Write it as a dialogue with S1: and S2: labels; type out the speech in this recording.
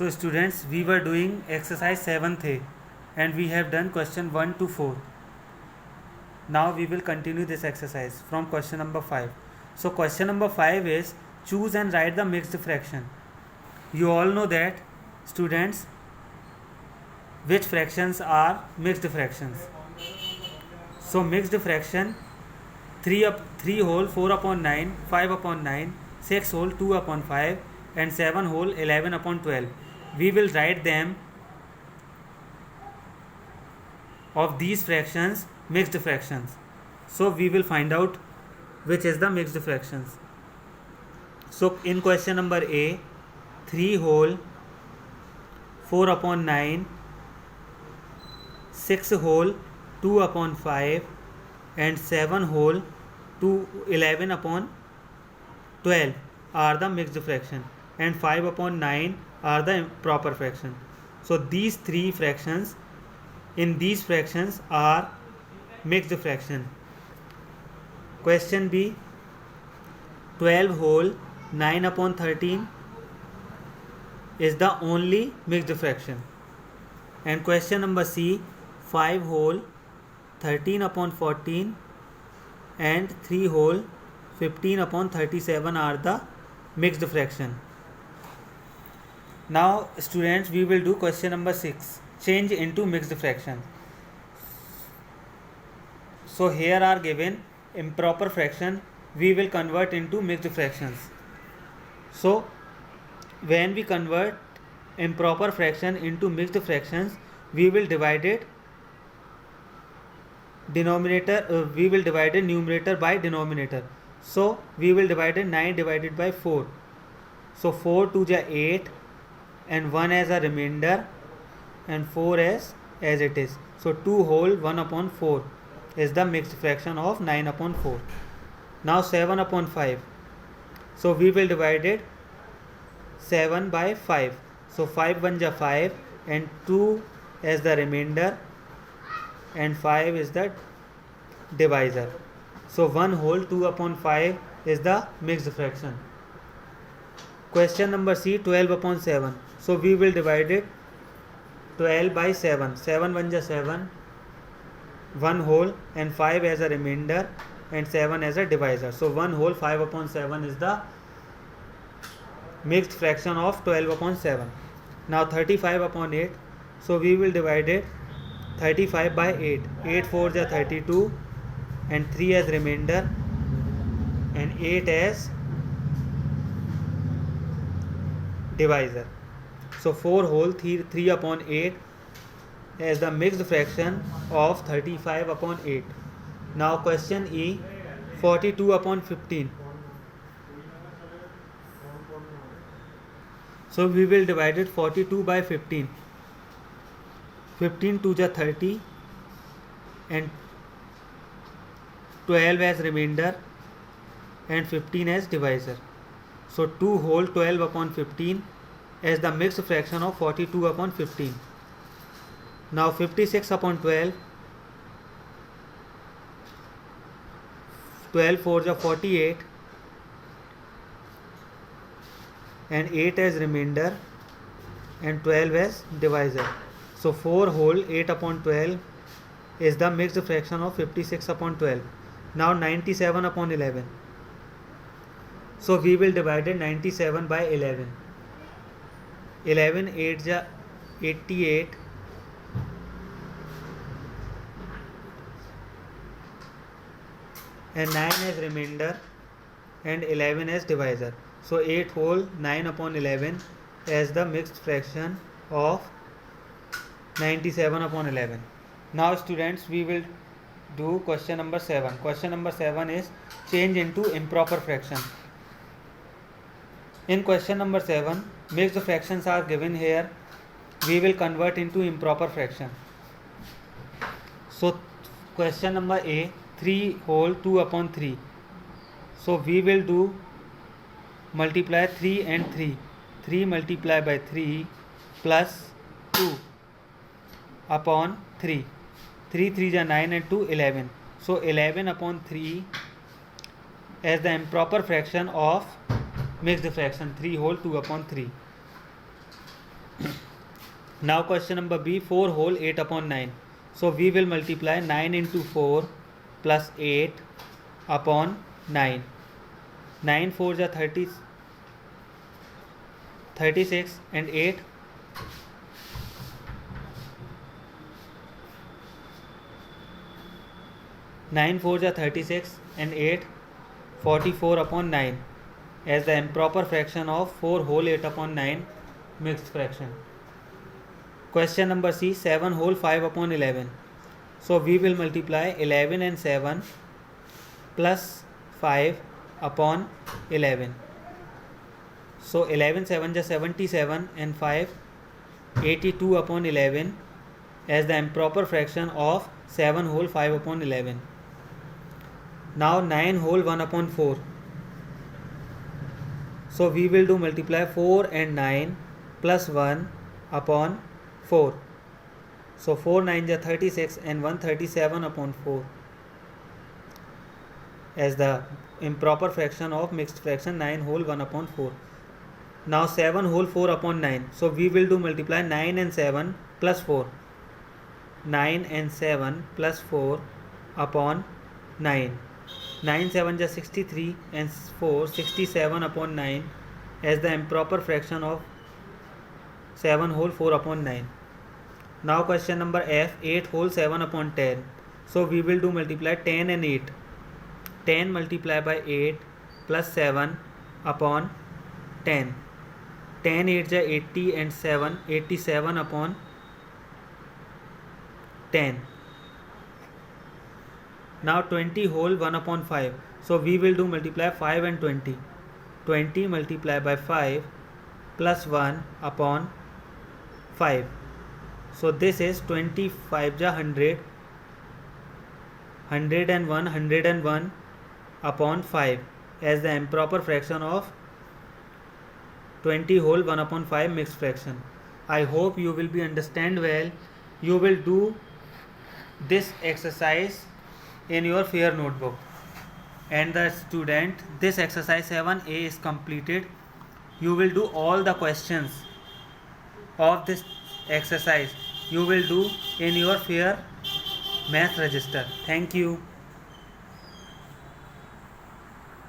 S1: So students, we were doing exercise 7th A and we have done question 1 to 4. Now we will continue this exercise from question number 5. So question number 5 is choose and write the mixed fraction. You all know that students, which fractions are mixed fractions. So mixed fraction 3 whole 4 upon 9, 5 upon 9, 6 whole 2 upon 5 and 7 whole 11 upon 12. We will write them of these fractions mixed fractions. So we will find out which is the mixed fractions. So in question number A, 3 whole 4 upon 9, 6 whole 2 upon 5 and 7 whole 11 upon 12 are the mixed fraction and 5 upon 9 are the improper fraction. So these three fractions in these fractions are mixed fraction. Question B, 12 whole 9 upon 13 is the only mixed fraction. And question number C, 5 whole 13 upon 14 and 3 whole 15 upon 37 are the mixed fraction. Now students, we will do question number 6, change into mixed fraction. So here are given improper fraction, we will convert into mixed fractions. So when we convert improper fraction into mixed fractions, we will divide it numerator by denominator. So we will divide it 9 divided by 4. So 4 to the 8 and 1 as a remainder and 4 as it is. So 2 whole 1 upon 4 is the mixed fraction of 9 upon 4. Now 7 upon 5. So we will divide it 7 by 5. So 5 1 ja 5 and 2 as the remainder and 5 is the divisor. So 1 whole 2 upon 5 is the mixed fraction. Question number C, 12 upon 7. So we will divide it 12 by 7. 7 1 ja 7, 1 whole and 5 as a remainder and 7 as a divisor. So 1 whole 5 upon 7 is the mixed fraction of 12 upon 7. Now 35 upon 8. So we will divide it 35 by 8. 8 4 ja 32 and 3 as remainder and 8 as divisor. So 4 whole 3 upon 8 as the mixed fraction of 35 upon 8. Now question E, 42 upon 15. So we will divide it 42 by 15. 15 2 ja 30 and 12 as remainder and 15 as divisor. So 2 whole 12 upon 15 as the mixed fraction of 42 upon 15. Now 56 upon 12. 12 4 ja 48 and 8 as remainder and 12 as divisor. So 4 whole 8 upon 12 is the mixed fraction of 56 upon 12. Now 97 upon 11. So we will divide it 97 by 11. 11 8 ja 88 and 9 as remainder and 11 as divisor. So 8 whole 9 upon 11 as the mixed fraction of 97 upon 11. Now students, we will do question number 7. Question number 7 is change into improper fraction. In question number 7, mixed fractions are given here. We will convert into improper fraction. So question number A, 3 whole 2 upon 3. So we will do multiply 3 and 3. 3 multiply by 3 plus 2 upon 3. 3 3 ja 9 and 2 11. So 11 upon 3 as the improper fraction of mixed fraction 3 whole 2 upon 3. Now question number B, 4 whole 8 upon 9. So we will multiply 9 into 4 plus 8 upon 9. 9 4 is 30, 36 and 8 9 4 is 36 and 8 44 upon 9 as the improper fraction of 4 whole 8 upon 9 mixed fraction. Question number C, 7 whole 5 upon 11. So we will multiply 11 and 7 plus 5 upon 11. So 11 7 is 77 and 5 82 upon 11 as the improper fraction of 7 whole 5 upon 11. Now 9 whole 1 upon 4. So we will do multiply 4 and 9 plus 1 upon 4. So 4 9 is 36 and 137 upon 4 as the improper fraction of mixed fraction 9 whole 1 upon 4. Now 7 whole 4 upon 9. So we will do multiply 9 and 7 plus 4. 9 and 7 plus 4 upon 9. 9 7 is 63 and 4 67 upon 9 as the improper fraction of 7 whole 4 upon 9. Now question number F, 8 whole 7 upon 10. So we will do multiply 10 and 8. 10 multiplied by 8 plus 7 upon 10. 10 8 is 80 and 7 87 upon 10. Now 20 whole 1 upon 5. So we will do multiply 5 and 20. 20 multiplied by 5 plus 1 upon 5. So this is 25 is 100. 101 upon 5 as the improper fraction of 20 whole 1 upon 5 mixed fraction. I hope you will be understand well. You will do this exercise in your fair notebook. And the student, this exercise 7a is completed. You will do all the questions of this exercise. You will do in your fair math register. Thank you.